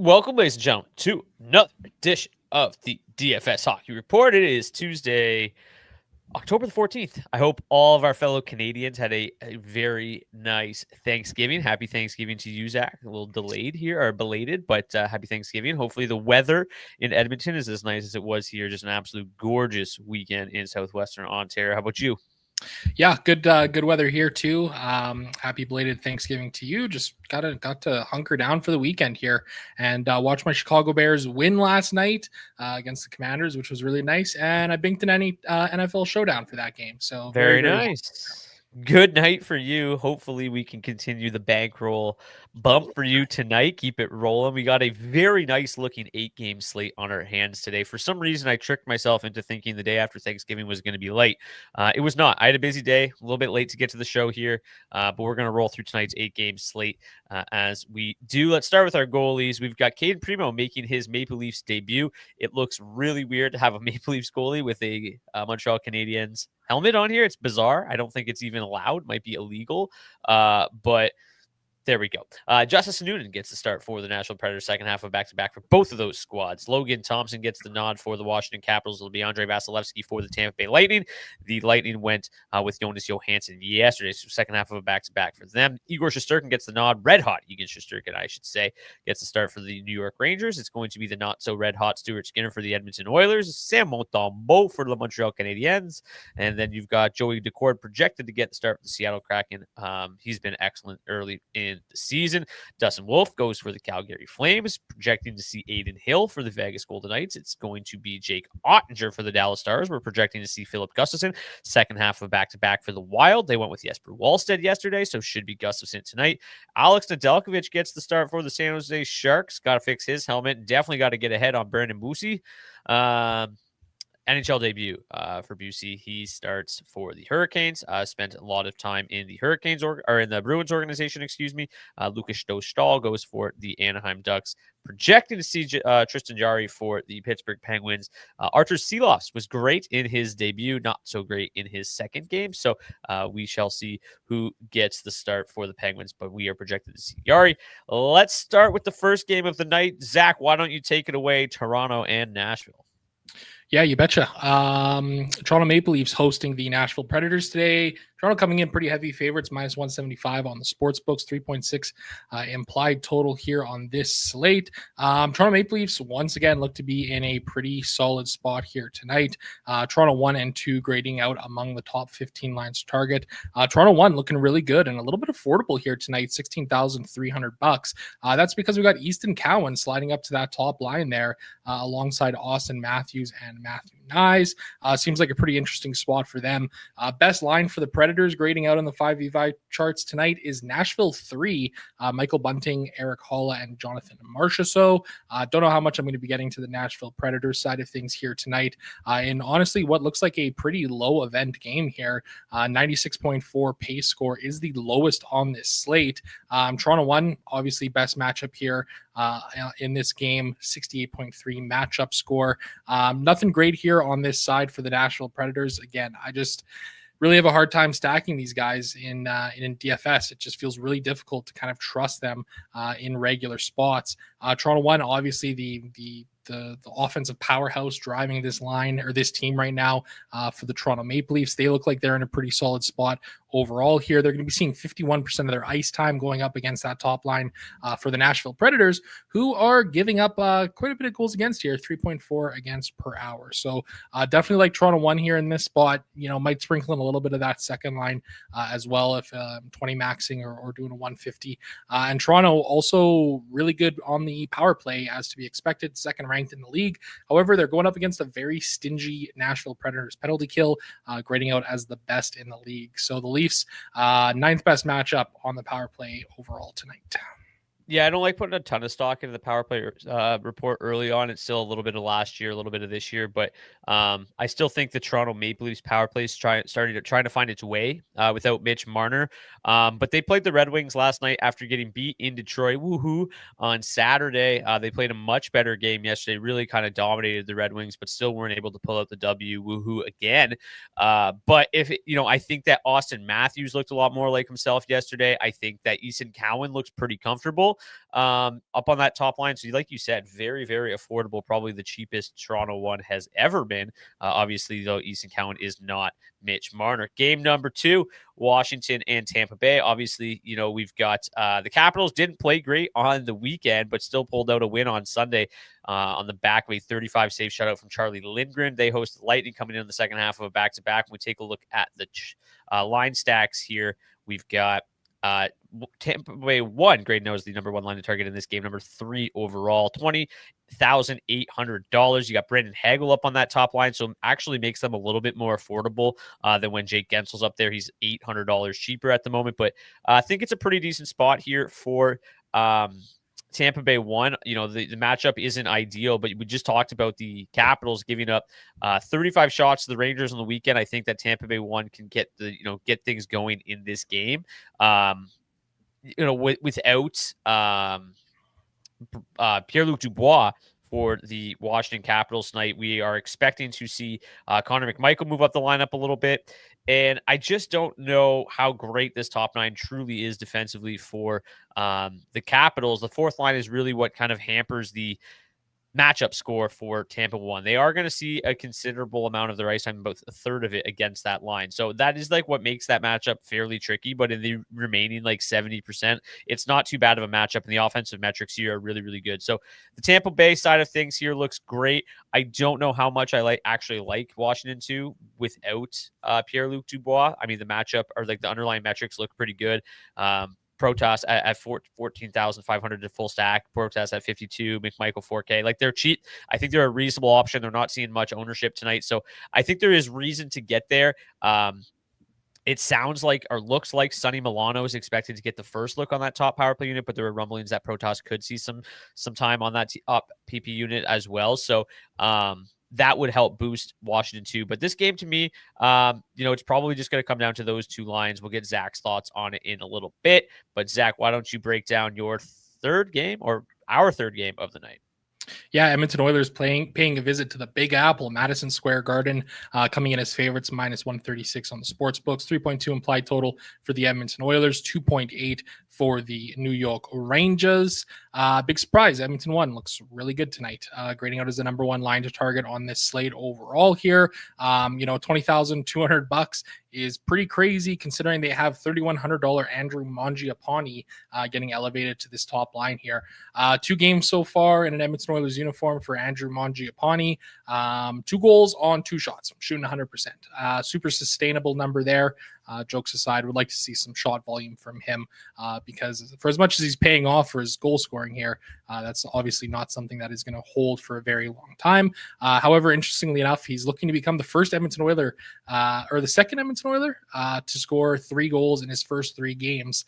Welcome, ladies and gentlemen, to another edition of the DFS Hockey Report. It is Tuesday, October the 14th. I hope all of our fellow Canadians had a very nice Thanksgiving. Happy Thanksgiving to you, Zach. A little delayed here, or belated, but happy Thanksgiving. Hopefully the weather in Edmonton is as nice as it was here. Just an absolute gorgeous weekend in southwestern Ontario. How about you? Yeah, good weather here too. Happy belated Thanksgiving to you. Just got to hunker down for the weekend here and watch my Chicago Bears win last night against the Commanders, which was really nice. And I binked an NFL showdown for that game. So Very nice. Good night for you. Hopefully, we can continue the bankroll bump for you tonight. Keep it rolling. We got a very nice looking 8-game slate on our hands today. For some reason, I tricked myself into thinking the day after Thanksgiving was going to be light. It was not. I had a busy day, a little bit late to get to the show here, but we're going to roll through tonight's 8-game slate as we do. Let's start with our goalies. We've got Caden Primo making his Maple Leafs debut. It looks really weird to have a Maple Leafs goalie with a Montreal Canadiens helmet on here. It's bizarre. I don't think it's even allowed. Might be illegal. But there we go. Justice Noonan gets the start for the Nashville Predators second half of back-to-back for both of those squads. Logan Thompson gets the nod for the Washington Capitals. It'll be Andrei Vasilevsky for the Tampa Bay Lightning. The Lightning went with Jonas Johansson yesterday, so second half of a back-to-back for them. Igor Shesterkin gets the nod. Red hot Igor Shesterkin, I should say, gets the start for the New York Rangers. It's going to be the not-so-red hot Stuart Skinner for the Edmonton Oilers. Sam Montembeault for the Montreal Canadiens. And then you've got Joey Decord projected to get the start for the Seattle Kraken. He's been excellent early in the season. Dustin Wolf goes for the Calgary Flames, projecting to see Aiden Hill for the Vegas Golden Knights. It's going to be Jake Ottinger for the Dallas Stars. We're projecting to see Philip Gustafsson second half of back-to-back for the Wild. They went with Jesper Wallstedt yesterday, so should be Gustafsson tonight. Alex Nedeljkovic gets the start for the San Jose Sharks. Got to fix his helmet. Definitely got to get ahead on Brandon Bussi. NHL debut for Busey. He starts for the Hurricanes. Spent a lot of time in the Hurricanes or in the Bruins organization, excuse me. Lucas Dostal goes for the Anaheim Ducks. Projecting to see Tristan Jarry for the Pittsburgh Penguins. Artur Silovs was great in his debut, not so great in his second game. So we shall see who gets the start for the Penguins, but we are projected to see Jarry. Let's start with the first game of the night. Zach, why don't you take it away, Toronto and Nashville? Yeah, you betcha. Toronto Maple Leafs hosting the Nashville Predators today. Toronto coming in pretty heavy favorites, minus 175 on the sports books, 3.6 implied total here on this slate. Toronto Maple Leafs once again look to be in a pretty solid spot here tonight. Toronto 1 and 2 grading out among the top 15 lines to target. Toronto 1 looking really good and a little bit affordable here tonight, $16,300. That's because we got Easton Cowan sliding up to that top line there alongside Austin Matthews and Matthew Nyes. Seems like a pretty interesting spot for them. Best line for the Predators grading out on the 5v5 charts tonight is Nashville 3, Michael Bunting, Eric Holla, and Jonathan Marchessault. Don't know how much I'm going to be getting to the Nashville Predators side of things here tonight. And honestly, what looks like a pretty low event game here. 96.4 pace score is the lowest on this slate. Toronto 1, obviously best matchup here in this game, 68.3 matchup score. Nothing great here on this side for the Nashville Predators. Again, I just really have a hard time stacking these guys in DFS. It just feels really difficult to kind of trust them in regular spots. Toronto 1, obviously the offensive powerhouse driving this line or this team right now for the Toronto Maple Leafs. They look like they're in a pretty solid spot overall here. They're going to be seeing 51% of their ice time going up against that top line for the Nashville Predators, who are giving up quite a bit of goals against here, 3.4 against per hour. So definitely like Toronto 1 here in this spot. Might sprinkle in a little bit of that second line as well if 20 maxing or doing a 150. And Toronto also really good on the power play as to be expected, second ranked in the league. However, they're going up against a very stingy Nashville Predators penalty kill, grading out as the best in the league. So the Leafs, ninth best matchup on the power play overall tonight. Yeah, I don't like putting a ton of stock into the power play report early on. It's still a little bit of last year, a little bit of this year, but I still think the Toronto Maple Leafs power play is trying to find its way without Mitch Marner. But they played the Red Wings last night after getting beat in Detroit. Woohoo! On Saturday, they played a much better game yesterday. Really kind of dominated the Red Wings, but still weren't able to pull out the W. Woohoo again! But I think that Austin Matthews looked a lot more like himself yesterday. I think that Easton Cowan looks pretty comfortable. up on that top line. So like you said, very, very affordable, probably the cheapest Toronto one has ever been. Obviously, though, Easton Cowan is not Mitch Marner. Game number 2, Washington and Tampa Bay. Obviously, we've got the Capitals didn't play great on the weekend, but still pulled out a win on Sunday on the back of a 35 save shutout from Charlie Lindgren. They host the Lightning coming in the second half of a back-to-back. When we take a look at the line stacks here, we've got Tampa Bay 1. Grade knows the number 1 line to target in this game. Number 3 overall, $20,800. You got Brandon Hagel up on that top line, so it actually makes them a little bit more affordable than when Jake Gensel's up there. He's $800 cheaper at the moment, but I think it's a pretty decent spot here for Tampa Bay 1. The matchup isn't ideal, but we just talked about the Capitals giving up 35 shots to the Rangers on the weekend. I think that Tampa Bay 1 can get things going in this game. Without Pierre-Luc Dubois for the Washington Capitals tonight, we are expecting to see Connor McMichael move up the lineup a little bit. And I just don't know how great this top 9 truly is defensively for the Capitals. The fourth line is really what kind of hampers the matchup score for Tampa 1. They are going to see a considerable amount of their ice time, about a third of it against that line. So that is what makes that matchup fairly tricky. But in the remaining 70%, it's not too bad of a matchup. And the offensive metrics here are really, really good. So the Tampa Bay side of things here looks great. I don't know how much I actually like Washington 2 without Pierre-Luc Dubois. I mean, the matchup or the underlying metrics look pretty good. Protas at 14,500 to full stack. Protas at 52. McMichael 4K. They're cheap. I think they're a reasonable option. They're not seeing much ownership tonight, so I think there is reason to get there. It sounds like or looks like Sonny Milano is expected to get the first look on that top power play unit, but there are rumblings that Protas could see some time on that up PP unit as well. So that would help boost Washington 2. But this game to me, it's probably just going to come down to those 2 lines. We'll get Zach's thoughts on it in a little bit. But Zach, why don't you break down your third game or our third game of the night? Yeah, Edmonton Oilers paying a visit to the Big Apple, Madison Square Garden, coming in as favorites, minus 136 on the sports books. 3.2 implied total for the Edmonton Oilers, 2.8 for the New York Rangers. Big surprise, Edmonton 1 looks really good tonight, grading out as the number 1 line to target on this slate overall here. $20,200 is pretty crazy considering they have $3,100 Andrew Mangiapane getting elevated to this top line here. 2 games so far in an Edmonton Oilers uniform for Andrew Mangiapane. 2 goals on 2 shots, shooting 100%. Super sustainable number there. Jokes aside, would like to see some shot volume from him because for as much as he's paying off for his goal scoring here, that's obviously not something that is going to hold for a very long time. However, interestingly enough, he's looking to become the first Edmonton Oiler or the second Edmonton Oiler to score 3 goals in his first 3 games.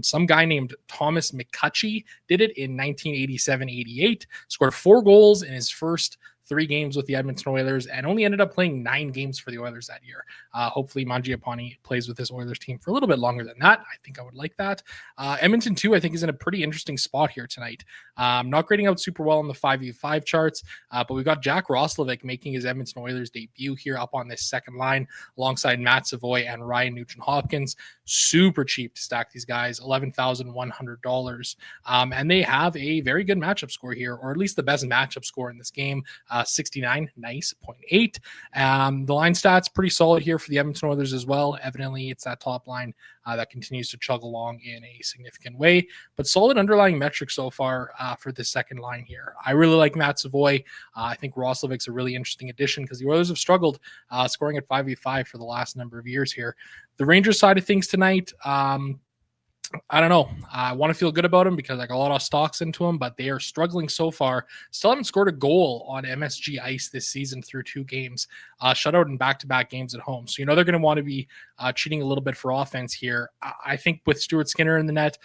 Some guy named Thomas McCutcheon did it in 1987-88, scored 4 goals in his first 3 games with the Edmonton Oilers and only ended up playing 9 games for the Oilers that year. Hopefully Mangiapane plays with this Oilers team for a little bit longer than that. I think I would like that. Edmonton 2, I think, is in a pretty interesting spot here tonight. Not grading out super well on the 5v5 charts, but we've got Jack Roslovic making his Edmonton Oilers debut here up on this second line alongside Matt Savoy and Ryan Nugent-Hopkins. Super cheap to stack these guys, $11,100. And they have a very good matchup score here, or at least the best matchup score in this game. 69, nice, 0.8. The line stats pretty solid here for the Edmonton Oilers as well. Evidently, it's that top line that continues to chug along in a significant way, but solid underlying metrics so far for the second line here. I really like Matt Savoy. I think Roslovic's a really interesting addition because the Oilers have struggled scoring at 5v5 for the last number of years here. The Rangers side of things tonight, I don't know. I want to feel good about them because I got a lot of stocks into them, but they are struggling so far. Still haven't scored a goal on MSG Ice this season through 2 games, shutout in back-to-back games at home. So, they're going to want to be cheating a little bit for offense here. I think with Stuart Skinner in the net,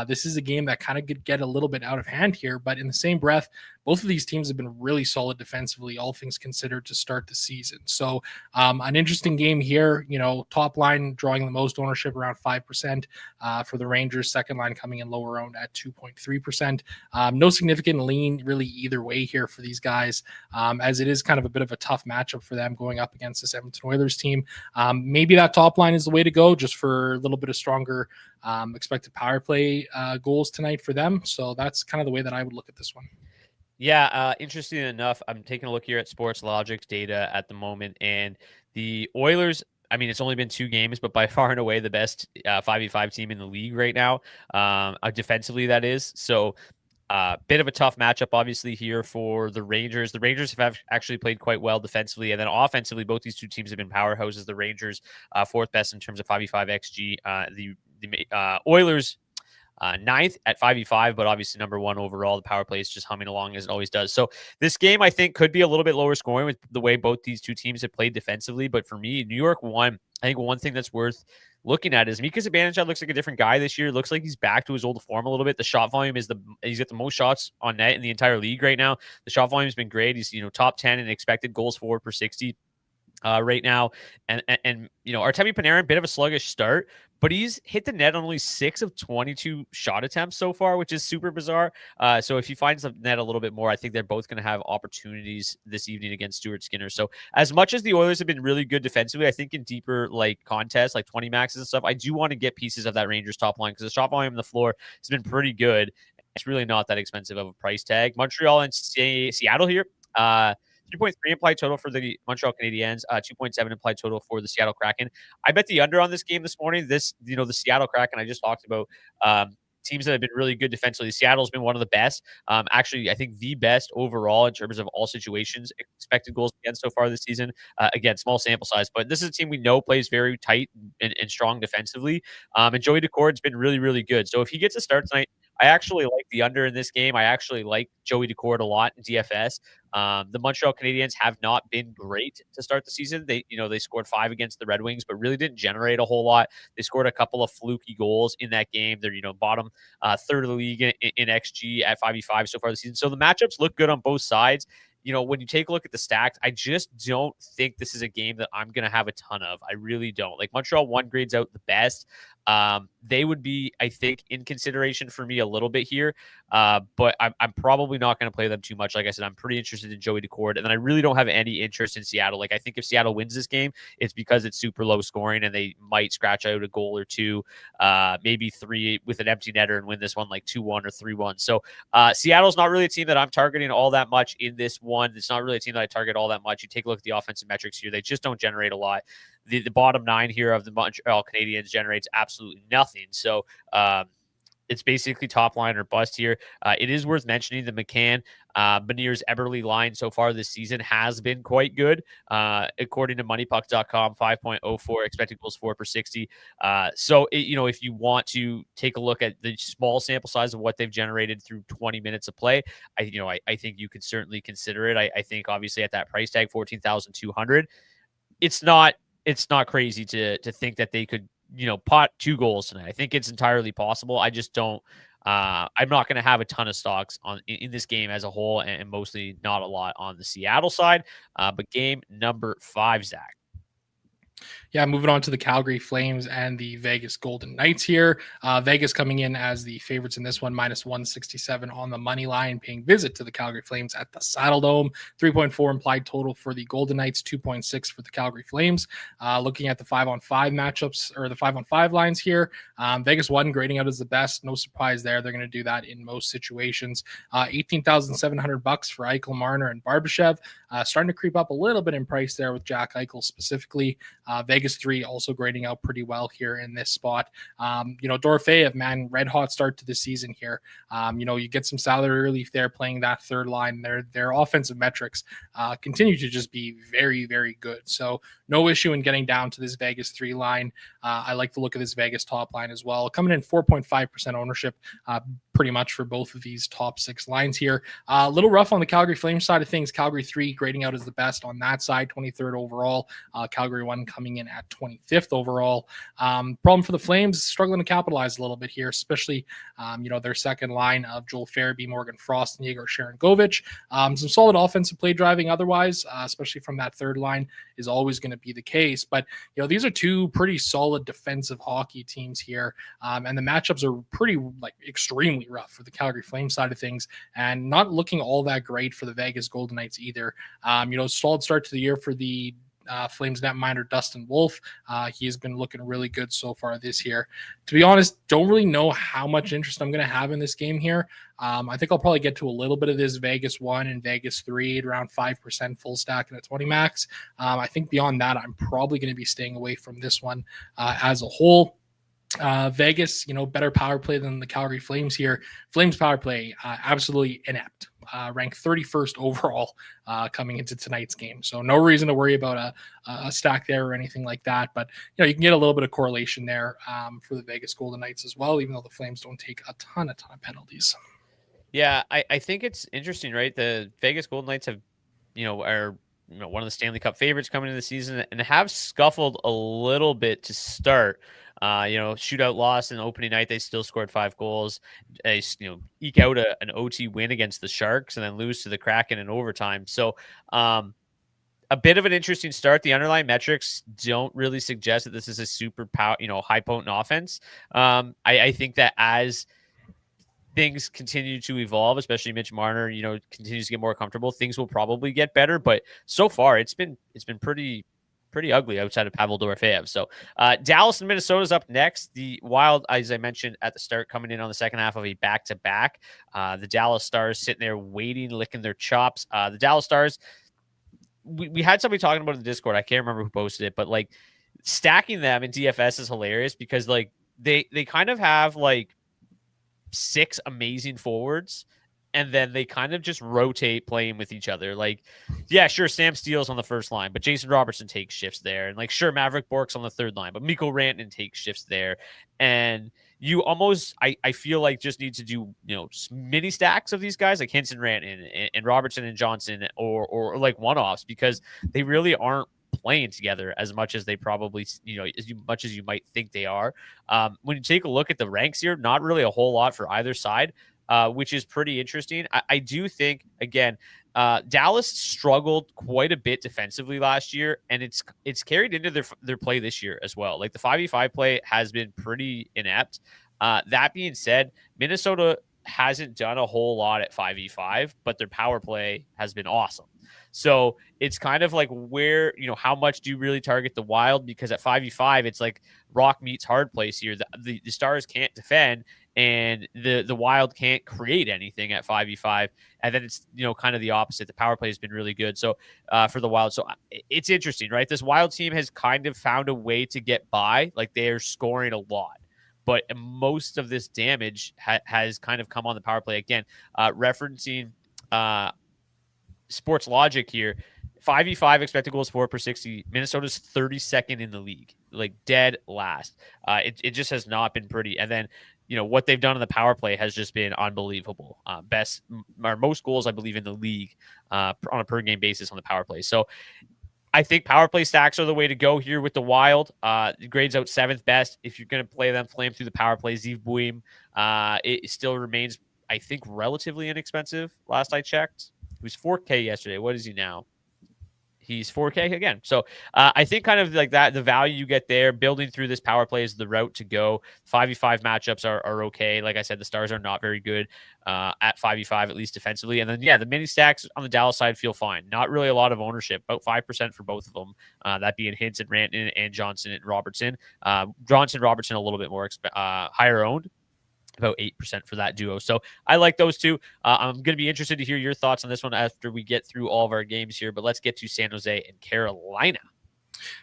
this is a game that kind of could get a little bit out of hand here, but in the same breath, both of these teams have been really solid defensively, all things considered, to start the season. So an interesting game here. Top line drawing the most ownership, around 5% for the Rangers. Second line coming in lower owned at 2.3%. No significant lean really either way here for these guys, as it is kind of a bit of a tough matchup for them going up against this Edmonton Oilers team. Maybe that top line is the way to go, just for a little bit of stronger expected power play goals tonight for them. So that's kind of the way that I would look at this one. Yeah, interesting enough, I'm taking a look here at Sports Logic's data at the moment, and the Oilers, I mean, it's only been 2 games, but by far and away the best 5v5 team in the league right now, defensively, that is. So bit of a tough matchup, obviously, here for the Rangers. The Rangers have actually played quite well defensively, and then offensively, both these two teams have been powerhouses. The Rangers, 4th best in terms of 5v5 XG. The Oilers, 9th at 5v5, but obviously number 1 overall. The power play is just humming along as it always does. So this game, I think, could be a little bit lower scoring with the way both these two teams have played defensively. But for me, New York won. I think one thing that's worth looking at is Mika Zibanejad looks like a different guy this year. Looks like he's back to his old form a little bit. The shot volume is he's got the most shots on net in the entire league right now. The shot volume has been great. He's top 10 in expected goals forward per 60 right now. And Artemi Panarin, bit of a sluggish start, but he's hit the net on only 6 of 22 shot attempts so far, which is super bizarre. So if he finds the net a little bit more, I think they're both going to have opportunities this evening against Stuart Skinner. So as much as the Oilers have been really good defensively, I think in deeper contests, like 20 maxes and stuff, I do want to get pieces of that Rangers top line because the shot volume on the floor has been pretty good. It's really not that expensive of a price tag. Montreal and Seattle here. 3.3 implied total for the Montreal Canadiens, 2.7 implied total for the Seattle Kraken. I bet the under on this game this morning. The Seattle Kraken I just talked about, teams that have been really good defensively. Seattle's been one of the best. Actually, I think the best overall in terms of all situations, expected goals against so far this season. Again, small sample size, but this is a team we know plays very tight and strong defensively. And Joey Decord's been really, really good. So if he gets a start tonight, I actually like the under in this game. I actually like Joey Decord a lot in DFS. The Montreal Canadiens have not been great to start the season. They scored 5 against the Red Wings, but really didn't generate a whole lot. They scored a couple of fluky goals in that game. They're bottom third of the league in XG at 5v5 so far this season. So the matchups look good on both sides. When you take a look at the stacks, I just don't think this is a game that I'm going to have a ton of. I really don't. Montreal 1 grades out the best. They would be, I think, in consideration for me a little bit here. But I'm probably not going to play them too much. Like I said, I'm pretty interested in Joey Decord. And then I really don't have any interest in Seattle. I think if Seattle wins this game, it's because it's super low scoring and they might scratch out a goal or 2, maybe 3 with an empty netter and win this one 2-1 or 3-1. So Seattle's not really a team that I'm targeting all that much in this one. It's not really a team that I target all that much. You take a look at the offensive metrics here. They just don't generate a lot. The bottom 9 here of the Montreal Canadiens generates absolutely nothing. So it's basically top line or bust here. It is worth mentioning the McCann, Beniers, Eberle line so far this season has been quite good. According to moneypuck.com, 5.04 expected goals for per 60. So if you want to take a look at the small sample size of what they've generated through 20 minutes of play, I think you could certainly consider it. I think obviously at that price tag, 14,200, it's not crazy to think that they could pot 2 goals tonight. I think it's entirely possible. I just don't. I'm not going to have a ton of stocks in this game as a whole, and mostly not a lot on the Seattle side. But game number 5, Zach. Yeah, moving on to the Calgary Flames and the Vegas Golden Knights here. Vegas coming in as the favorites in this one, minus 167 on the money line, paying visit to the Calgary Flames at the Saddle Dome. 3.4 implied total for the Golden Knights, 2.6 for the Calgary Flames. Looking at the 5-on-5 matchups, or the 5-on-5 lines here, Vegas 1 grading out as the best. No surprise there. They're going to do that in most situations. $18,700 for Eichel, Marner, and Barbashev. Starting to creep up a little bit in price there with Jack Eichel specifically. Vegas 3 also grading out pretty well here in this spot. Dorofeyev, man, red hot start to the season here. You get some salary relief there playing that third line. Their offensive metrics continue to just be very, very good. So no issue in getting down to this Vegas 3 line. I like the look of this Vegas top line as well. Coming in 4.5% ownership, pretty much for both of these top 6 lines here. A little rough on the Calgary Flames side of things. Calgary 3 grading out as the best on that side, 23rd overall. Calgary 1 coming in at 25th overall. Problem for the Flames, struggling to capitalize a little bit here, especially their second line of Joel Farabee, Morgan Frost, and Yegor Sharangovich. Some solid offensive play driving otherwise, especially from that third line, is always going to be the case. But these are two pretty solid defensive hockey teams here, and the matchups are pretty extremely rough for the Calgary Flames side of things, and not looking all that great for the Vegas Golden Knights either. Solid start to the year for the Flames netminder Dustin Wolf. He has been looking really good so far this year. To be honest, don't really know how much interest I'm going to have in this game here. I think I'll probably get to a little bit of this Vegas 1 and Vegas 3 at around 5% full stack and a 20 max. I think beyond that, I'm probably going to be staying away from this one as a whole. Vegas, better power play than the Calgary Flames here. Flames power play, absolutely inept. Ranked 31st overall coming into tonight's game. So no reason to worry about a stack there or anything like that. But, you can get a little bit of correlation there for the Vegas Golden Knights as well, even though the Flames don't take a ton of penalties. Yeah, I think it's interesting, right? The Vegas Golden Knights have, are one of the Stanley Cup favorites coming into the season and have scuffled a little bit to start. Shootout loss in opening night. They still scored 5 goals. They, eke out an OT win against the Sharks and then lose to the Kraken in overtime. So, a bit of an interesting start. The underlying metrics don't really suggest that this is a super high potent offense. I think that as things continue to evolve, especially Mitch Marner, continues to get more comfortable, things will probably get better. But so far, it's been pretty ugly outside of Pavel Dorofeyev. So Dallas and Minnesota is up next. The Wild, as I mentioned at the start, coming in on the second half of a back-to-back. The Dallas Stars sitting there waiting, licking their chops. The Dallas Stars, we had somebody talking about it in the Discord. I can't remember who posted it, but stacking them in DFS is hilarious because they kind of have 6 amazing forwards, and then they kind of just rotate playing with each other. Yeah, sure, Sam Steele's on the first line, but Jason Robertson takes shifts there. And sure, Maverick Bork's on the third line, but Mikko Rantanen takes shifts there. And you almost, I feel just need to do, mini stacks of these guys like Hinson, Rantanen, and Robertson and Johnson, or one-offs, because they really aren't playing together as much as they probably, as much as you might think they are. When you take a look at the ranks here, not really a whole lot for either side. Which is pretty interesting. I do think, again, Dallas struggled quite a bit defensively last year, and it's carried into their play this year as well. The 5v5 play has been pretty inept. That being said, Minnesota hasn't done a whole lot at 5v5, but their power play has been awesome. So it's kind of where, how much do you really target the Wild? Because at 5v5, it's rock meets hard place here. The Stars can't defend, and the Wild can't create anything at 5v5. And then it's, kind of the opposite. The power play has been really good. So for the Wild, so it's interesting, right? This Wild team has kind of found a way to get by. They are scoring a lot. But most of this damage has kind of come on the power play. Again, referencing Sports Logic here, 5v5 expected goals for per 60. Minnesota's 32nd in the league, dead last. It just has not been pretty. And then, what they've done on the power play has just been unbelievable. Best or most goals, I believe, in the league on a per game basis on the power play. So I think power play stacks are the way to go here with the Wild. It grades out 7th best. If you're going to play them through the power play. Zeev Buim, it still remains, I think, relatively inexpensive. Last I checked, he was 4K yesterday. What is he now? He's 4K again. So I think kind of that, the value you get there, building through this power play is the route to go. 5v5 matchups are okay. Like I said, the Stars are not very good at 5v5, at least defensively. And then, the mini stacks on the Dallas side feel fine. Not really a lot of ownership, about 5% for both of them. That being Hintz and Rantanen and Johnson and Robertson. Robertson a little bit more higher owned. About 8% for that duo. So I like those two. I'm going to be interested to hear your thoughts on this one after we get through all of our games here, but let's get to San Jose and Carolina.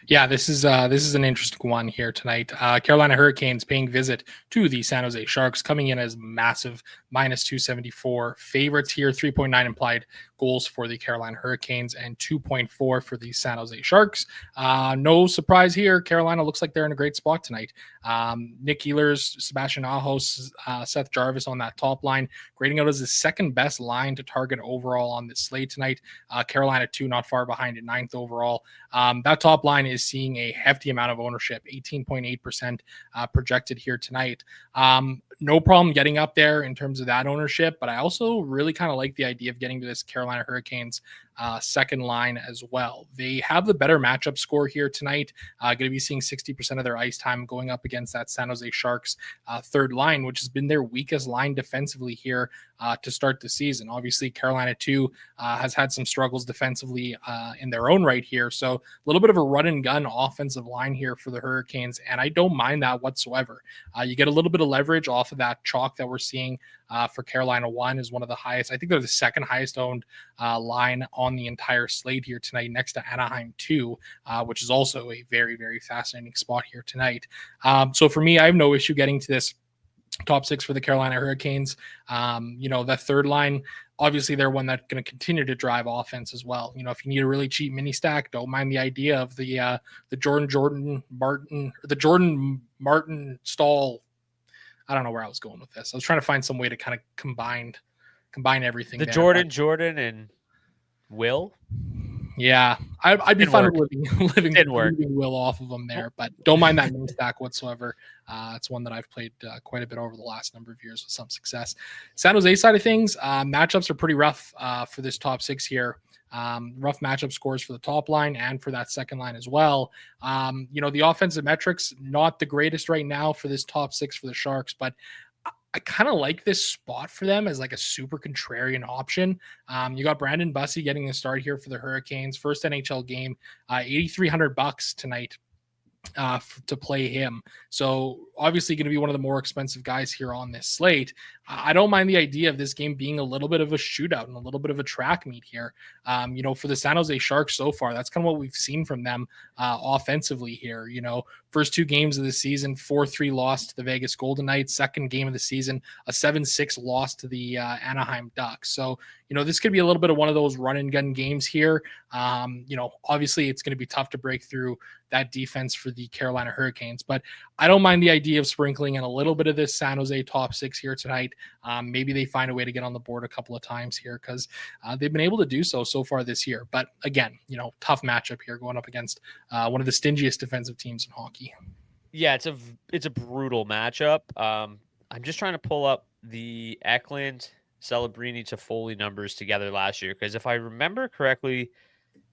Yeah, this is an interesting one here tonight. Carolina Hurricanes paying visit to the San Jose Sharks, coming in as massive -274 favorites here. 3.9 implied goals for the Carolina Hurricanes and 2.4 for the San Jose Sharks. No surprise here. Carolina looks like they're in a great spot tonight. Nick Ehlers, Sebastian Aho, Seth Jarvis on that top line, grading out as the second best line to target overall on this slate tonight. Carolina 2, not far behind at 9th overall. That top line is seeing a hefty amount of ownership, 18.8% projected here tonight. No problem getting up there in terms of that ownership, but I also really kind of like the idea of getting to this Carolina Hurricanes second line as well. They have the better matchup score here tonight. Going to be seeing 60% of their ice time going up against that San Jose Sharks third line, which has been their weakest line defensively here to start the season. Obviously, Carolina too has had some struggles defensively in their own right here. So a little bit of a run and gun offensive line here for the Hurricanes, and I don't mind that whatsoever. You get a little bit of leverage off of that chalk that we're seeing for Carolina. 1 is one of the highest. I think they're the second highest owned line on the entire slate here tonight, next to Anaheim 2, which is also a very, very fascinating spot here tonight. So for me, I have no issue getting to this top 6 for the Carolina Hurricanes. That third line, obviously they're one that's going to continue to drive offense as well. If you need a really cheap mini stack, don't mind the idea of the Jordan Martin Stahl. I don't know where I was going with this. I was trying to find some way to kind of combine everything. The there, Jordan and Will. Yeah, I'd be fine with living work. Will off of them there, but don't mind that mini stack whatsoever. It's one that I've played quite a bit over the last number of years with some success. San Jose side of things, matchups are pretty rough for this top 6 here. Rough matchup scores for the top line and for that second line as well. The offensive metrics, not the greatest right now for this top 6 for the Sharks, but I kind of like this spot for them as like a super contrarian option. You got Brandon Bussey getting the start here for the Hurricanes. First NHL game, $8,300 tonight to play him. So obviously going to be one of the more expensive guys here on this slate. I don't mind the idea of this game being a little bit of a shootout and a little bit of a track meet here. For the San Jose Sharks so far, that's kind of what we've seen from them offensively here. First 2 games of the season, 4-3 loss to the Vegas Golden Knights. Second game of the season, a 7-6 loss to the Anaheim Ducks. So, this could be a little bit of one of those run and gun games here. Obviously it's going to be tough to break through that defense for the Carolina Hurricanes, but I don't mind the idea of sprinkling in a little bit of this San Jose top 6 here tonight. Maybe they find a way to get on the board a couple of times here because they've been able to do so far this year. But again, tough matchup here going up against one of the stingiest defensive teams in hockey. Yeah, it's a brutal matchup. I'm just trying to pull up the Eklund, Celebrini, Toffoli numbers together last year because if I remember correctly,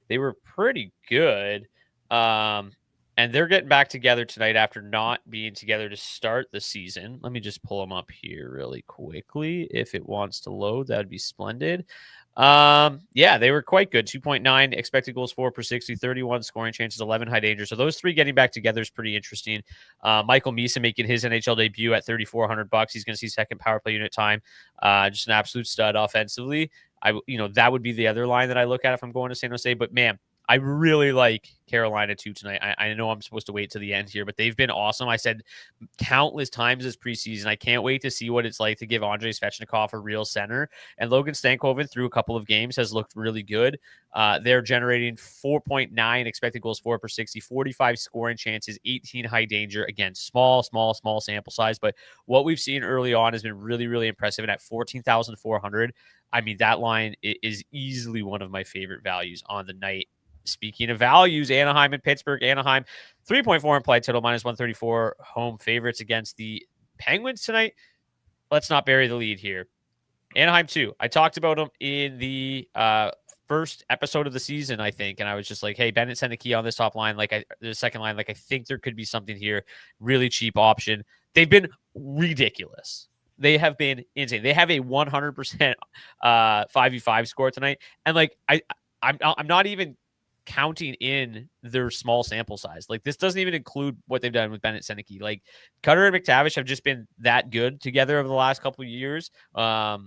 they were pretty good. And they're getting back together tonight after not being together to start the season. Let me just pull them up here really quickly. If it wants to load, that'd be splendid. They were quite good. 2.9 expected goals for per 60, 31 scoring chances, 11 high danger. So those 3 getting back together is pretty interesting. Michael Misa making his NHL debut at $3,400. He's going to see second power play unit time. Just an absolute stud offensively. That would be the other line that I look at if I'm going to San Jose. But man, I really like Carolina too tonight. I know I'm supposed to wait to the end here, but they've been awesome. I said countless times this preseason, I can't wait to see what it's like to give Andrei Svechnikov a real center. And Logan Stankoven through a couple of games has looked really good. They're generating 4.9 expected goals for per 60, 45 scoring chances, 18 high danger. Again, small sample size. But what we've seen early on has been really, really impressive. And at 14,400, I mean, that line is easily one of my favorite values on the night. Speaking of values, Anaheim and Pittsburgh. Anaheim, 3.4 implied total, -134 home favorites against the Penguins tonight. Let's not bury the lead here. Anaheim 2. I talked about them in the first episode of the season, I think, and I was just like, hey, Bennett Seneke on this top line, the second line, I think there could be something here. Really cheap option. They've been ridiculous. They have been insane. They have a 100% 5v5 score tonight, and I'm not even counting in their small sample size. This doesn't even include what they've done with Bennett Seneke. Cutter and McTavish have just been that good together over the last couple of years, or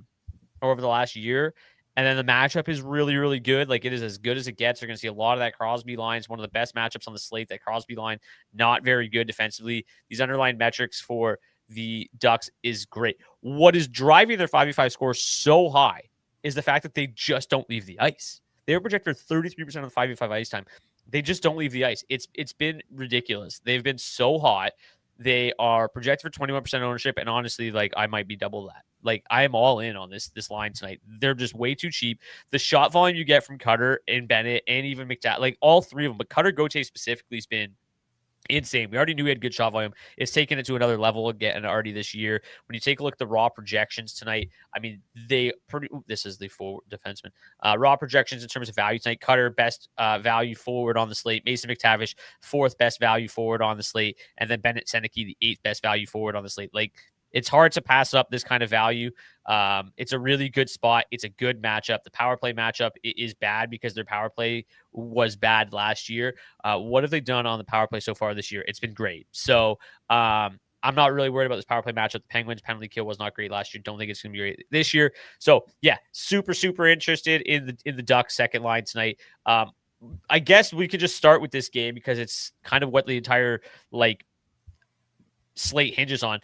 over the last year. And then the matchup is really, really good. Like, it is as good as it gets. You're going to see a lot of that Crosby line. It's one of the best matchups on the slate. That Crosby line, not very good defensively. These underlying metrics for the Ducks is great. What is driving their 5v5 score so high is the fact that they just don't leave the ice. They were projected 33% of the 5v5 ice time. They just don't leave the ice. It's been ridiculous. They've been so hot. They are projected for 21% ownership, and honestly, like, I might be double that. Like, I am all in on this line tonight. They're just way too cheap. The shot volume you get from Cutter and Bennett and even McDavid, like all three of them, but Cutter Gauthier specifically has been insane. We already knew he had good shot volume. It's taken it to another level again already this year. When you take a look at the raw projections tonight, I mean, this is the forward defenseman. Raw projections in terms of value tonight. Cutter, best value forward on the slate. Mason McTavish, fourth best value forward on the slate. And then Bennett Seneke, the eighth best value forward on the slate. Like, it's hard to pass up this kind of value. It's a really good spot. It's a good matchup. The power play matchup is bad because their power play was bad last year. What have they done on the power play so far this year? It's been great. So I'm not really worried about this power play matchup. The Penguins penalty kill was not great last year. Don't think it's going to be great this year. So yeah, super, super interested in the Ducks second line tonight. I guess we could just start with this game because it's kind of what the entire slate hinges on.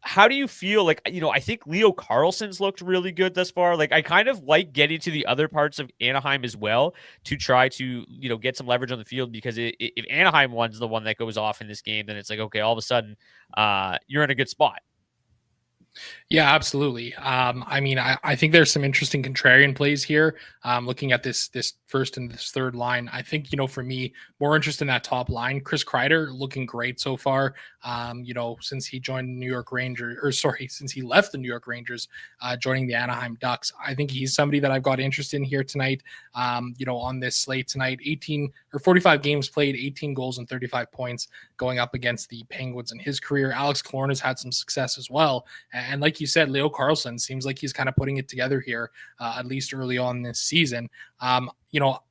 How do you feel? Like, I think Leo Carlsson's looked really good thus far. Like, I kind of like getting to the other parts of Anaheim as well to try to, get some leverage on the field, because if Anaheim one's the one that goes off in this game, then it's like, okay, all of a sudden you're in a good spot. Yeah, absolutely. I mean, I think there's some interesting contrarian plays here. Looking at this first and this third line, I think, for me, more interest in that top line. Chris Kreider looking great so far. Since he joined the New York Rangers, since he left the New York Rangers, joining the Anaheim Ducks. I think he's somebody that I've got interest in here tonight. On this slate tonight, 45 games played, 18 goals and 35 points going up against the Penguins in his career. Alex Killorn has had some success as well. And like you said, Leo Carlsson seems like he's kind of putting it together here, at least early on this season.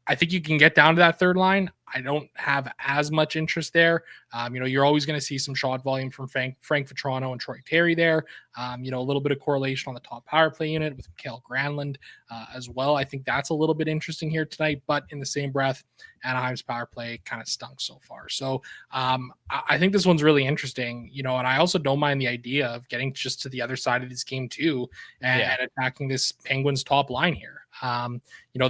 I think you can get down to that third line. I don't have as much interest there. You're always going to see some shot volume from Frank Vetrano and Troy Terry there. A little bit of correlation on the top power play unit with Mikael Granlund as well. I think that's a little bit interesting here tonight, but in the same breath, Anaheim's power play kind of stunk so far. So I think this one's really interesting, and I also don't mind the idea of getting just to the other side of this game too and attacking this Penguins top line here.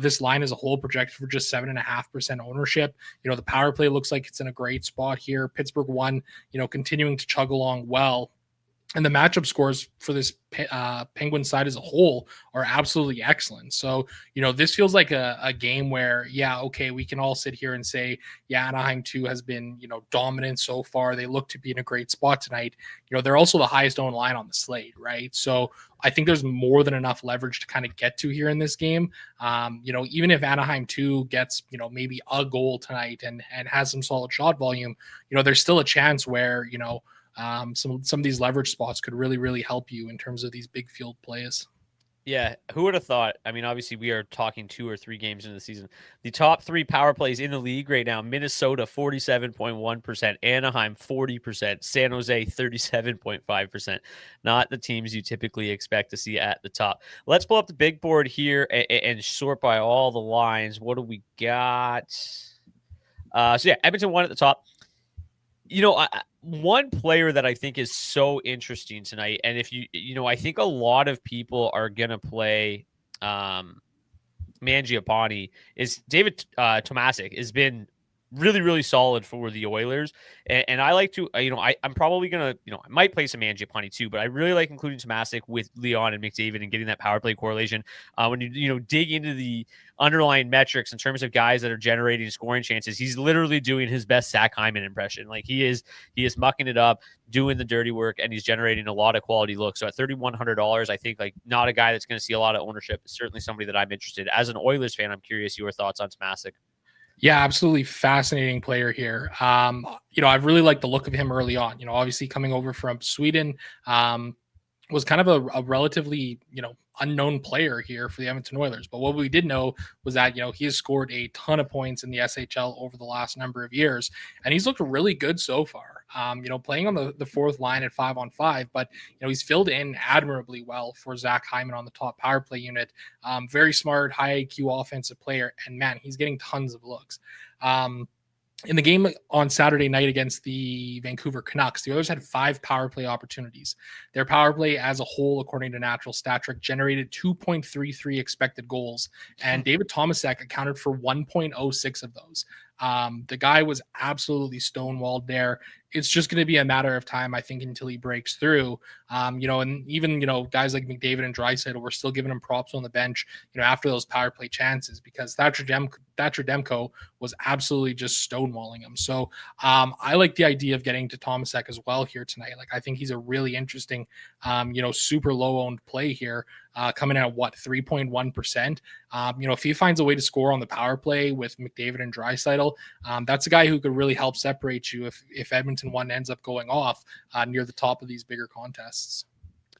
This line as a whole projected for just 7.5% ownership. The power play looks like it's in a great spot here. Pittsburgh won, continuing to chug along well. And the matchup scores for this Penguin side as a whole are absolutely excellent. So, this feels like a game where, we can all sit here and say, Anaheim 2 has been, dominant so far. They look to be in a great spot tonight. They're also the highest owned line on the slate, right? So I think there's more than enough leverage to kind of get to here in this game. Even if Anaheim 2 gets, maybe a goal tonight and has some solid shot volume, there's still a chance where, some of these leverage spots could really, really help you in terms of these big field plays. Yeah, who would have thought? I mean, obviously, we are talking 2 or 3 games into the season. The top 3 power plays in the league right now: Minnesota 47.1%, Anaheim 40%, San Jose 37.5%. Not the teams you typically expect to see at the top. Let's pull up the big board here and sort by all the lines. What do we got? Edmonton 1 at the top. One player that I think is so interesting tonight, and if I think a lot of people are going to play Mangiapane, is David Tomasic. Has been really, really solid for the Oilers. And I like to, I'm probably going to, I might play some Mangiapane too, but I really like including Tomasic with Leon and McDavid and getting that power play correlation. When you dig into the underlying metrics in terms of guys that are generating scoring chances, he's literally doing his best Zach Hyman impression. Like, he is mucking it up, doing the dirty work, and he's generating a lot of quality looks. So at $3,100, I think, like, not a guy that's going to see a lot of ownership. Is certainly somebody that I'm interested. As an Oilers fan, I'm curious your thoughts on Tomasic. Yeah, absolutely fascinating player here. I've really liked the look of him early on. Obviously coming over from Sweden. was kind of a relatively, unknown player here for the Edmonton Oilers. But what we did know was that, he has scored a ton of points in the SHL over the last number of years, and he's looked really good so far. Playing on the fourth line at 5-on-5, but, he's filled in admirably well for Zach Hyman on the top power play unit. Very smart, high IQ offensive player, and man, he's getting tons of looks. In the game on Saturday night against the Vancouver Canucks, the Oilers had 5 power play opportunities. Their power play as a whole, according to Natural Stat Trick, generated 2.33 expected goals, and David Tomasek accounted for 1.06 of those. The guy was absolutely stonewalled there. It's just going to be a matter of time, I think, until he breaks through. And even, guys like McDavid and Draisaitl were still giving him props on the bench, after those power play chances, because Thatcher Demko was absolutely just stonewalling him. So I like the idea of getting to Tomasek as well here tonight. Like, I think he's a really interesting, super low owned play here, coming in at 3.1%. If he finds a way to score on the power play with McDavid and Draisaitl, that's a guy who could really help separate you if Edmonton 1 ends up going off near the top of these bigger contests.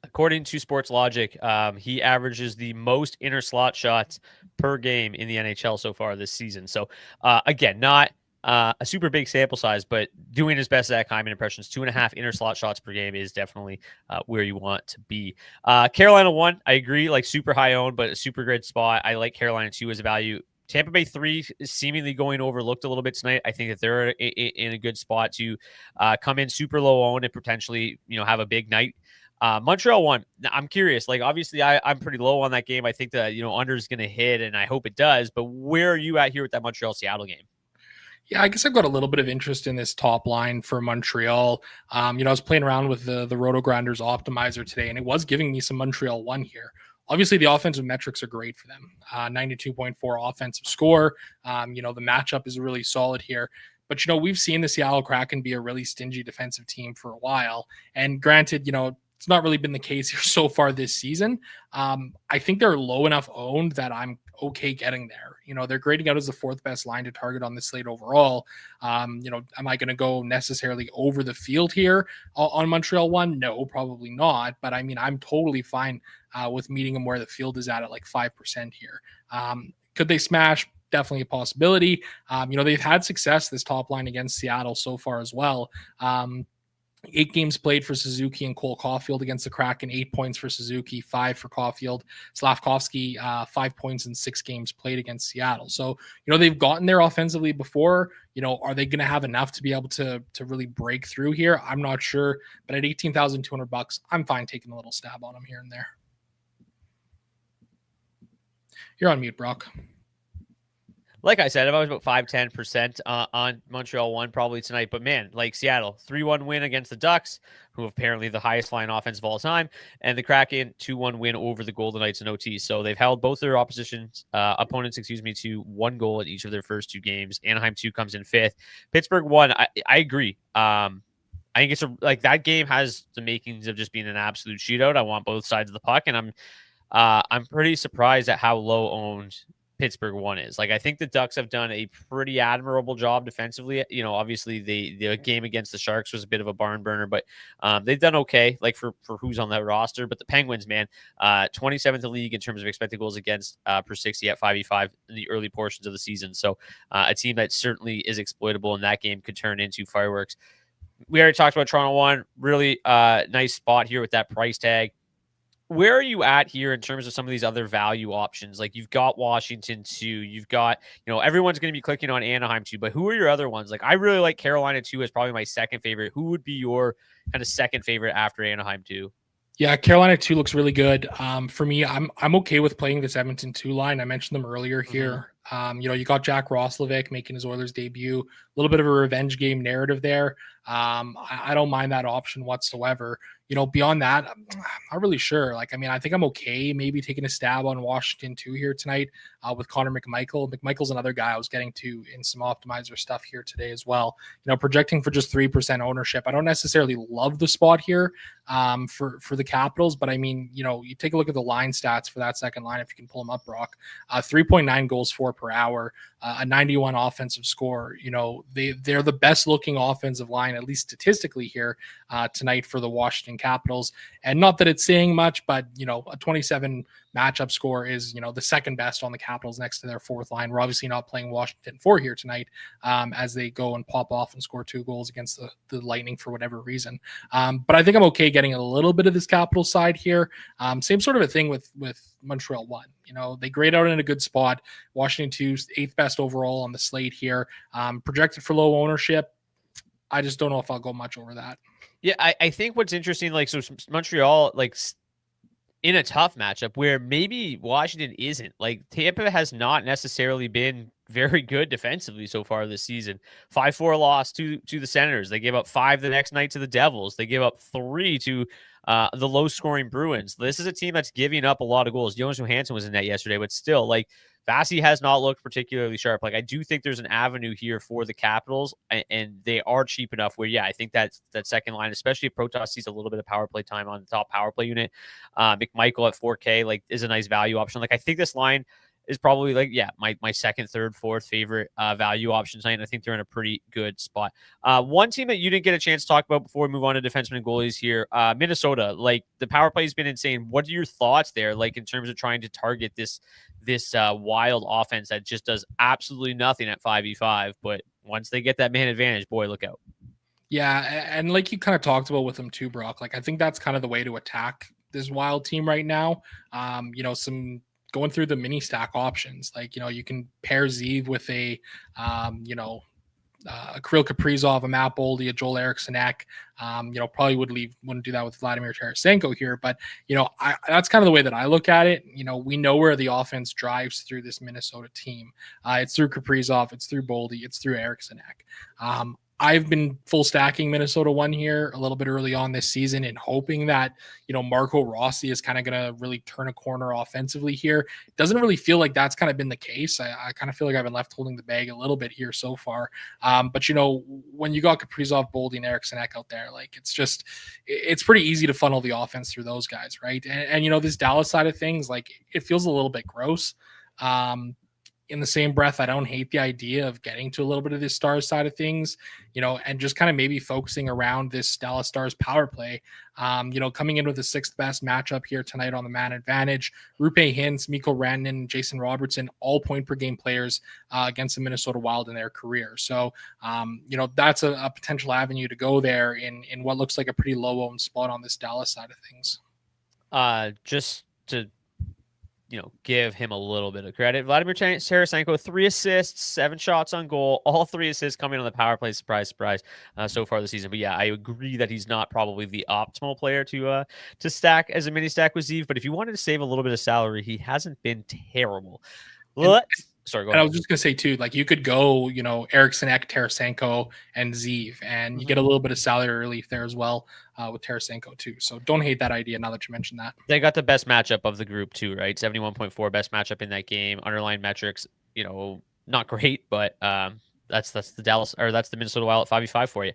According to Sports Logic, he averages the most inner slot shots per game in the NHL so far this season. So, again, not a super big sample size, but doing his best Zach Hyman impressions. 2.5 inner slot shots per game is definitely where you want to be. Carolina 1, I agree, like super high owned, but a super great spot. I like Carolina 2 as a value. Tampa Bay 3 is seemingly going overlooked a little bit tonight. I think that they're in a good spot to come in super low owned and potentially, have a big night. Montreal 1, I'm curious. Like, obviously, I'm pretty low on that game. I think that, under is going to hit, and I hope it does. But where are you at here with that Montreal-Seattle game? Yeah, I guess I've got a little bit of interest in this top line for Montreal. I was playing around with the Roto Grinders optimizer today, and it was giving me some Montreal 1 here. Obviously, the offensive metrics are great for them. 92.4 offensive score. The matchup is really solid here. But, we've seen the Seattle Kraken be a really stingy defensive team for a while. And granted, it's not really been the case here so far this season. I think they're low enough owned that I'm okay getting there. They're grading out as the 4th best line to target on the slate overall. Am I going to go necessarily over the field here on Montreal 1? No, probably not. But I'm totally fine with meeting them where the field is at like 5% here. Could they smash? Definitely a possibility. They've had success this top line against Seattle so far as well. 8 games played for Suzuki and Cole Caulfield against the Kraken, 8 points for Suzuki, 5 for Caulfield. Slavkovsky, 5 points in 6 games played against Seattle. So, they've gotten there offensively before. Are they going to have enough to be able to really break through here? I'm not sure, but at $18,200, I'm fine taking a little stab on them here and there. You're on mute, Brock. Like I said, I was about 5-10% on Montreal 1 probably tonight. But man, like Seattle, 3-1 win against the Ducks, who are apparently the highest flying offense of all time, and the Kraken 2-1 win over the Golden Knights in OT. So they've held both their opponents, to 1 goal in each of their first 2 games. Anaheim 2 comes in 5th. Pittsburgh 1, I agree. I think it's that game has the makings of just being an absolute shootout. I want both sides of the puck, and I'm pretty surprised at how low owned Pittsburgh 1 is. I think the Ducks have done a pretty admirable job defensively. Obviously the game against the Sharks was a bit of a barn burner, but they've done okay, for who's on that roster. But the Penguins, man, 27th in the league in terms of expected goals against per 60 at 5v5 in the early portions of the season. So a team that certainly is exploitable, and that game could turn into fireworks. We already talked about Toronto 1, really nice spot here with that price tag. Where are you at here in terms of some of these other value options? Like, you've got Washington 2, you've got, everyone's going to be clicking on Anaheim 2, but who are your other ones? I really like Carolina 2 as probably my second favorite. Who would be your kind of second favorite after Anaheim 2? Yeah, Carolina 2 looks really good. For me, I'm okay with playing this Edmonton 2 line. I mentioned them earlier here. You got Jack Roslovic making his Oilers debut, a little bit of a revenge game narrative there. I don't mind that option whatsoever. Beyond that, I'm not really sure. I think I'm okay maybe taking a stab on Washington 2 here tonight with Connor McMichael. McMichael's another guy I was getting to in some optimizer stuff here today as well. Projecting for just 3% ownership. I don't necessarily love the spot here, for the Capitals. But I mean, you take a look at the line stats for that second line, if you can pull them up, Brock. 3.9 goals for per hour, a 91 offensive score. They're the best looking offensive line, at least statistically here tonight for the Washington Capitals. And not that it's saying much, but a 27 matchup score is the second best on the Capitals next to their fourth line. We're obviously not playing Washington 4 here tonight as they go and pop off and score 2 goals against the Lightning for whatever reason. But I think I'm okay getting a little bit of this Capitals side here. Same sort of a thing with Montreal 1. They grade out in a good spot. Washington 2's 8th best overall on the slate here. Projected for low ownership. I just don't know if I'll go much over that. Yeah, I think what's interesting, so Montreal, in a tough matchup where maybe Washington isn't. Tampa has not necessarily been very good defensively so far this season. 5-4 loss to the Senators. They gave up 5 the next night to the Devils. They gave up 3 to the low-scoring Bruins. This is a team that's giving up a lot of goals. Jonas Johansson was in net yesterday, but still, Vasi has not looked particularly sharp. I do think there's an avenue here for the Capitals, and they are cheap enough where, I think that second line, especially if Protas sees a little bit of power play time on the top power play unit, McMichael at 4K, is a nice value option. I think this line is probably my second, third, fourth favorite value option tonight. And I think they're in a pretty good spot. One team that you didn't get a chance to talk about before we move on to defensemen and goalies here, Minnesota. The power play has been insane. What are your thoughts there, in terms of trying to target this wild offense that just does absolutely nothing at 5v5, but once they get that man advantage, boy, look out. Yeah, and you kind of talked about with them too, Brock. I think that's kind of the way to attack this wild team right now. Some going through the mini stack options, you can pair Zeev with a Kirill Kaprizov, a Matt Boldy, a Joel Eriksson-Ek. Probably wouldn't do that with Vladimir Tarasenko here, but that's kind of the way that I look at it. We know where the offense drives through this Minnesota team. It's through Kaprizov, it's through Boldy, it's through Eriksson-Ek. I've been full stacking Minnesota 1 here a little bit early on this season and hoping that, Marco Rossi is kind of going to really turn a corner offensively here. It doesn't really feel like that's kind of been the case. I kind of feel like I've been left holding the bag a little bit here so far. But, when you got Kaprizov, Boldy, and Eriksson-Ek out there, it's pretty easy to funnel the offense through those guys, right? And this Dallas side of things, it feels a little bit gross. In the same breath, I don't hate the idea of getting to a little bit of this Stars side of things, and just kind of maybe focusing around this Dallas Stars power play. Coming in with the 6th best matchup here tonight on the man advantage. Roope Hintz, Mikko Rantanen, Jason Robertson, all point per game players against the Minnesota Wild in their career. So, that's a potential avenue to go there in what looks like a pretty low owned spot on this Dallas side of things. Just to give him a little bit of credit. Vladimir Tarasenko, 3 assists, 7 shots on goal, all 3 assists coming on the power play. Surprise, surprise, so far this season. But I agree that he's not probably the optimal player to stack as a mini stack with Zeev. But if you wanted to save a little bit of salary, he hasn't been terrible. Sorry, go ahead. And I was just going to say, too, you could go, Eriksson-Ek, Tarasenko, and Zeev, and you get a little bit of salary relief there as well with Tarasenko, too. So don't hate that idea now that you mentioned that. They got the best matchup of the group, too, right? 71.4 best matchup in that game. Underlying metrics, not great, but that's the Dallas, or that's the Minnesota Wild at 5v5 for you.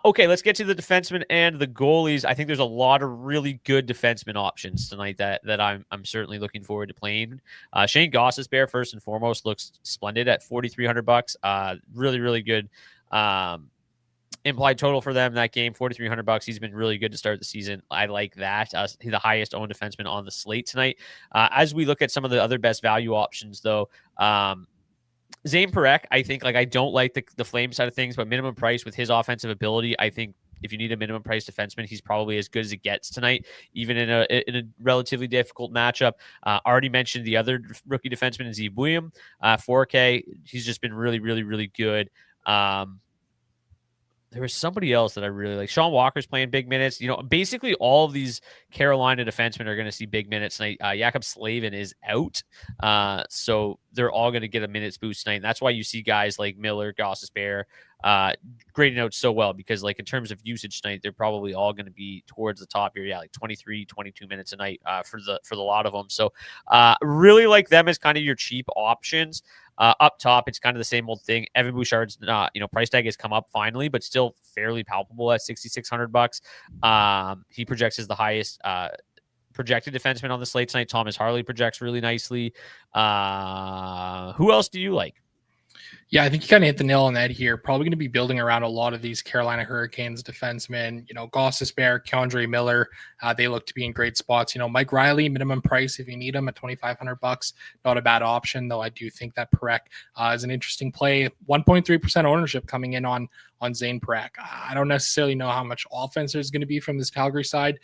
Okay, let's get to the defensemen and the goalies. I think there's a lot of really good defenseman options tonight that I'm certainly looking forward to playing. Shane Gostisbehere, first and foremost, looks splendid at $4,300. Really, really good implied total for them that game, $4,300. He's been really good to start the season. I like that. He's the highest owned defenseman on the slate tonight. As we look at some of the other best value options, though, Zane Parekh, I think, I don't like the Flame side of things, but minimum price with his offensive ability, I think if you need a minimum price defenseman, he's probably as good as it gets tonight, even in a relatively difficult matchup. Already mentioned the other rookie defenseman, Zeev William, 4K. He's just been really, really, really good. There was somebody else that I really like. Sean Walker's playing big minutes. Basically all of these Carolina defensemen are going to see big minutes tonight. Jakob Slavin is out. So they're all going to get a minutes boost tonight. And that's why you see guys like Miller, Gostisbehere, grading out so well, because in terms of usage tonight, they're probably all going to be towards the top here. 23, 22 minutes a night for the lot of them. So really like them as kind of your cheap options. Up top, it's kind of the same old thing. Evan Bouchard's price tag has come up finally, but still fairly palpable at $6,600. He projects as the highest projected defenseman on the slate tonight. Thomas Harley projects really nicely. Who else do you like? Yeah, I think you kind of hit the nail on the head here. Probably going to be building around a lot of these Carolina Hurricanes defensemen. Gostisbehere, Keandre Miller, they look to be in great spots. Mike Riley, minimum price if you need him at $2,500. Not a bad option, though. I do think that Parekh is an interesting play. 1.3% ownership coming in on Zane Parekh. I don't necessarily know how much offense there's going to be from this Calgary side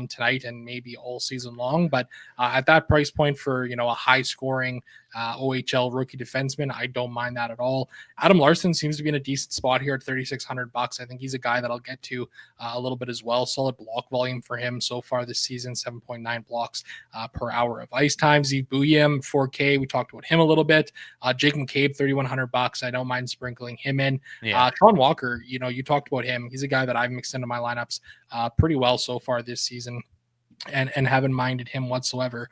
tonight and maybe all season long, but at that price point for a high scoring OHL rookie defenseman, I don't mind that at all. Adam Larson seems to be in a decent spot here at $3,600. I think he's a guy that I'll get to a little bit as well. Solid block volume for him so far this season, 7.9 blocks per hour of ice time. Zeke Bouillem, 4K. We talked about him a little bit. Jake McCabe, $3,100. I don't mind sprinkling him in. Sean Walker, you talked about him. He's a guy that I've mixed into my lineups pretty well so far this season. And haven't minded him whatsoever.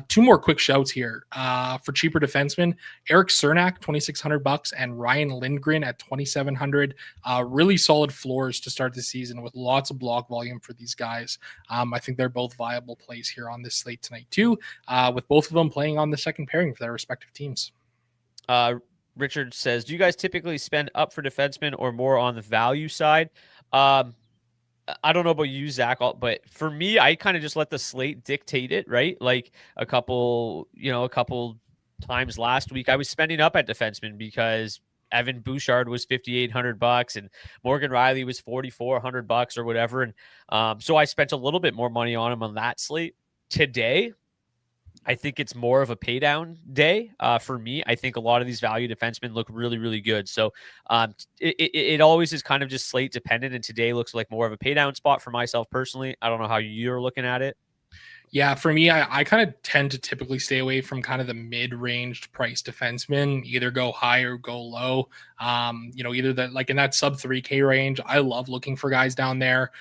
Two more quick shouts here for cheaper defensemen: Eric Cernak, $2,600, and Ryan Lindgren at $2,700. Really solid floors to start the season with lots of block volume for these guys. I think they're both viable plays here on this slate tonight too, with both of them playing on the second pairing for their respective teams. Richard says, do you guys typically spend up for defensemen or more on the value side? I don't know about you, Zach, but for me, I kind of just let the slate dictate it, right? Like a couple times last week, I was spending up at defenseman because Evan Bouchard was $5,800 and Morgan Riley was $4,400 or whatever. And so I spent a little bit more money on him on that slate. Today, I think it's more of a pay down day for me. I think a lot of these value defensemen look really, really good. So it always is kind of just slate dependent. And today looks like more of a pay down spot for myself personally. I don't know how you're looking at it. Yeah, for me, I kind of tend to typically stay away from kind of the mid-ranged price defensemen, either go high or go low. Either that, like in that sub 3K range, I love looking for guys down there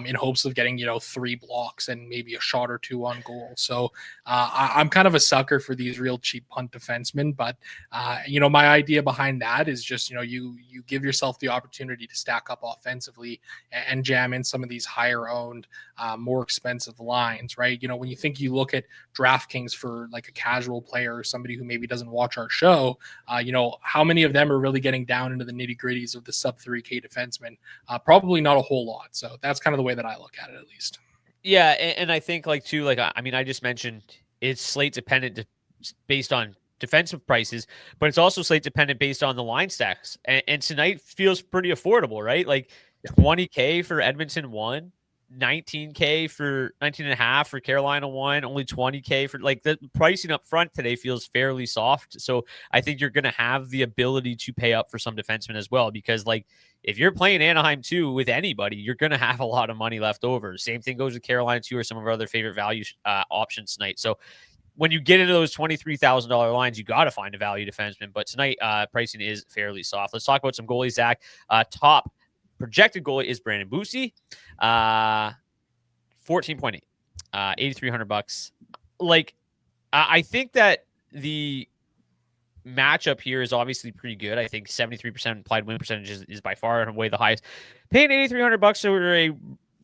in hopes of getting, 3 blocks and maybe a shot or 2 on goal. So I'm kind of a sucker for these real cheap punt defensemen. But, my idea behind that is just, you give yourself the opportunity to stack up offensively and jam in some of these higher owned, more expensive lines, right? When you look at DraftKings for like a casual player or somebody who maybe doesn't watch our show, how many of them are really getting down into the nitty gritties of the sub 3K defenseman? Probably not a whole lot. So that's kind of the way that I look at it, at least. Yeah. And I think I just mentioned it's slate dependent based on defensive prices, but it's also slate dependent based on the line stacks. And tonight feels pretty affordable, right? Like 20K for Edmonton 1. 19K for 19.5 for Carolina 1, only 20K for like the pricing up front today feels fairly soft. So I think you're going to have the ability to pay up for some defensemen as well, because like if you're playing Anaheim 2 with anybody, you're going to have a lot of money left over. Same thing goes with Carolina 2 or some of our other favorite value options tonight. So when you get into those $23,000 lines, you got to find a value defenseman. But tonight pricing is fairly soft. Let's talk about some goalies, Zach. Top projected goalie is Brandon Bussi, 14.8, $8,300. Like, I think that the matchup here is obviously pretty good. I think 73% implied win percentage is by far and away the highest. Paying $8,300 over a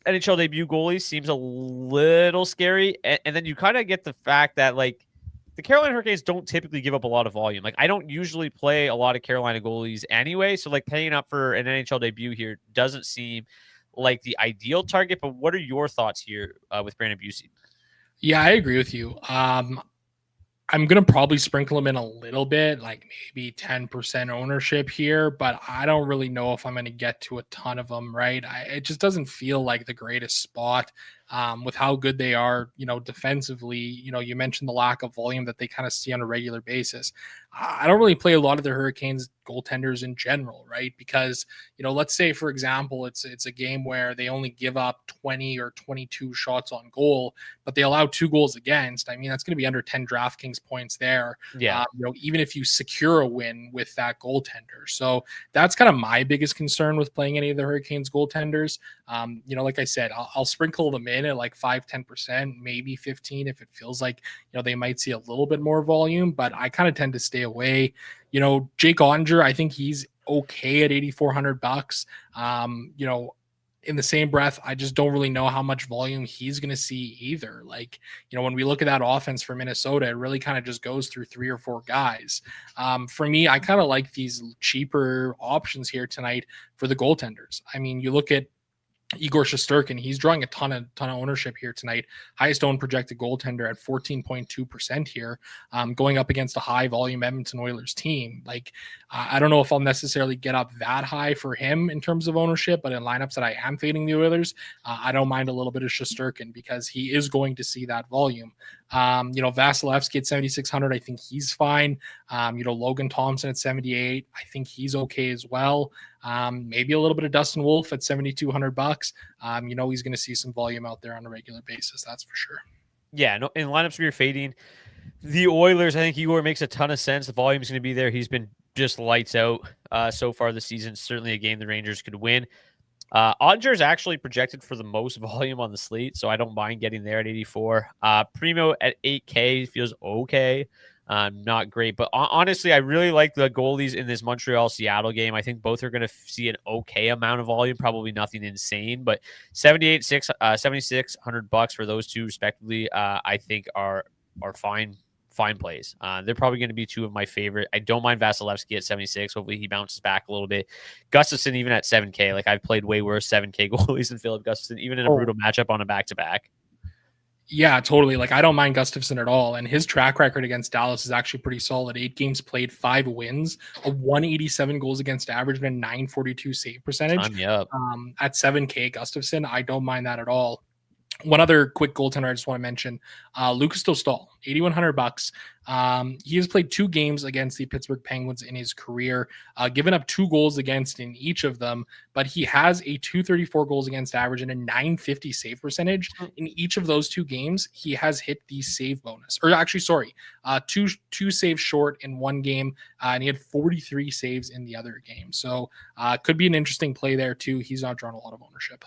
NHL debut goalie seems a little scary. And then you kind of get the fact that like the Carolina Hurricanes don't typically give up a lot of volume. Like I don't usually play a lot of Carolina goalies anyway. So like paying up for an NHL debut here doesn't seem like the ideal target. But what are your thoughts here with Brandon Bussi? Yeah, I agree with you. I'm going to probably sprinkle him in a little bit, like maybe 10% ownership here, but I don't really know if I'm going to get to a ton of them, right? It just doesn't feel like the greatest spot with how good they are, defensively. You mentioned the lack of volume that they kind of see on a regular basis. I don't really play a lot of the Hurricanes goaltenders in general, right? Because, let's say, for example, it's a game where they only give up 20 or 22 shots on goal, but they allow 2 goals against. I mean, that's going to be under 10 DraftKings points there. Yeah. Even if you secure a win with that goaltender. So that's kind of my biggest concern with playing any of the Hurricanes goaltenders. Like I said, I'll sprinkle them in at like 5-10%, maybe 15 if it feels like, they might see a little bit more volume, but I kind of tend to stay stay away. Jake Ottinger, I think he's okay at $8,400. In the same breath, I just don't really know how much volume he's going to see either. When we look at that offense for Minnesota, it really kind of just goes through 3 or 4 guys. For me, I kind of like these cheaper options here tonight for the goaltenders. I mean, you look at Igor Shesterkin, he's drawing a ton of ownership here tonight. Highest owned projected goaltender at 14.2% here, going up against a high volume Edmonton Oilers team. I don't know if I'll necessarily get up that high for him in terms of ownership, but in lineups that I am fading the Oilers, I don't mind a little bit of Shesterkin because he is going to see that volume. Vasilevsky at 7,600, I think he's fine. Logan Thompson at 78, I think he's okay as well. Maybe a little bit of Dustin Wolf at $7,200. He's going to see some volume out there on a regular basis. That's for sure. Yeah, no, in lineups where you're fading the Oilers, I think Igor makes a ton of sense. The volume's going to be there. He's been just lights out so far this season. Certainly a game the Rangers could win. Ottinger is actually projected for the most volume on the slate, so I don't mind getting there at 84. Primo at 8K feels okay. Not great, but honestly, I really like the goalies in this Montreal-Seattle game. I think both are going to see an okay amount of volume, probably nothing insane, but $7,600 for those two respectively, I think are fine plays. They're probably going to be two of my favorite. I don't mind Vasilevsky at 76. Hopefully he bounces back a little bit. Gustafsson even at 7K. I've played way worse 7K goalies than Philip Gustafsson, even in a brutal matchup on a back-to-back. Yeah, totally. I don't mind Gustafsson at all. And his track record against Dallas is actually pretty solid. 8 games played, 5 wins, a 187 goals against average, and a 942 save percentage. At 7K Gustafsson, I don't mind that at all. One other quick goaltender I just want to mention, Lucas Dostal, $8,100. He has played 2 games against the Pittsburgh Penguins in his career, given up 2 goals against in each of them, but he has a 234 goals against average and a 950 save percentage. In each of those 2 games, he has hit the save bonus. Or actually, sorry, two saves short in one game, and he had 43 saves in the other game. So could be an interesting play there too. He's not drawn a lot of ownership.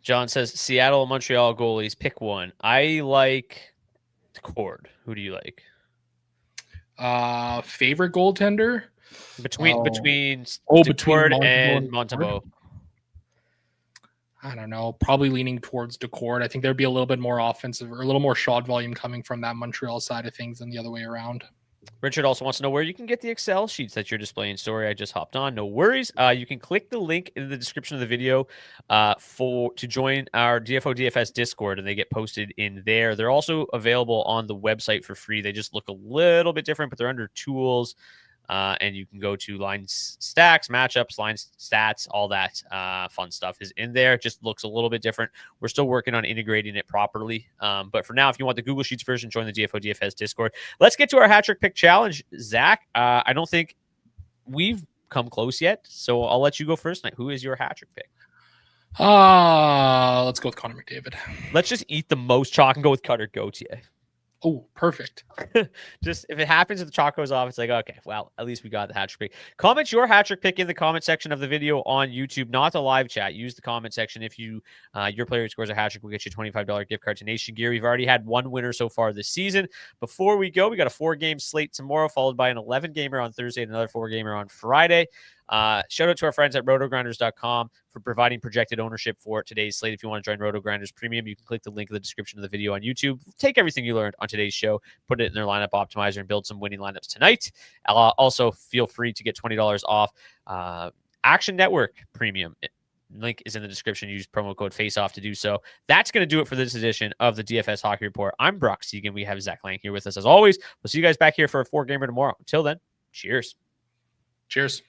John says, Seattle and Montreal goalies, pick one. I like Cord. Who do you like? Favorite goaltender? Between Cord and Montembeault. I don't know. Probably leaning towards Decord. I think there'd be a little bit more offensive or a little more shot volume coming from that Montreal side of things than the other way around. Richard also wants to know where you can get the Excel sheets that you're displaying. Sorry, I just hopped on. No worries. You can click the link in the description of the video to join our DFO DFS Discord, and they get posted in there. They're also available on the website for free. They just look a little bit different, but they're under tools. And you can go to line stacks, matchups, line stats, all that fun stuff is in there. It just looks a little bit different. We're still working on integrating it properly. But for now, if you want the Google Sheets version, join the DFO DFS Discord. Let's get to our hat trick pick challenge. Zach, I don't think we've come close yet, so I'll let you go first. Who is your hat trick pick? Let's go with Connor McDavid. Let's just eat the most chalk and go with Cutter Gauthier. Oh, perfect. Just if it happens, if the chalk goes off, it's okay, well, at least we got the hat trick pick. Comment your hat trick pick in the comment section of the video on YouTube, not the live chat. Use the comment section. If you your player who scores a hat trick will get you a $25 gift card to Nation Gear. We've already had one winner so far this season. Before we go, we got a 4-game slate tomorrow, followed by an 11-gamer on Thursday and another 4-gamer on Friday. Shout out to our friends at rotogrinders.com for providing projected ownership for today's slate. If you want to join RotoGrinders Premium, you can click the link in the description of the video on YouTube. Take everything you learned on today's show, put it in their lineup optimizer, and build some winning lineups tonight. Also, feel free to get $20 off Action Network Premium. Link is in the description. Use promo code FACEOFF to do so. That's going to do it for this edition of the DFS Hockey Report. I'm Brock Seguin. We have Zach Laing here with us as always. We'll see you guys back here for a 4-gamer tomorrow. Until then, cheers. Cheers.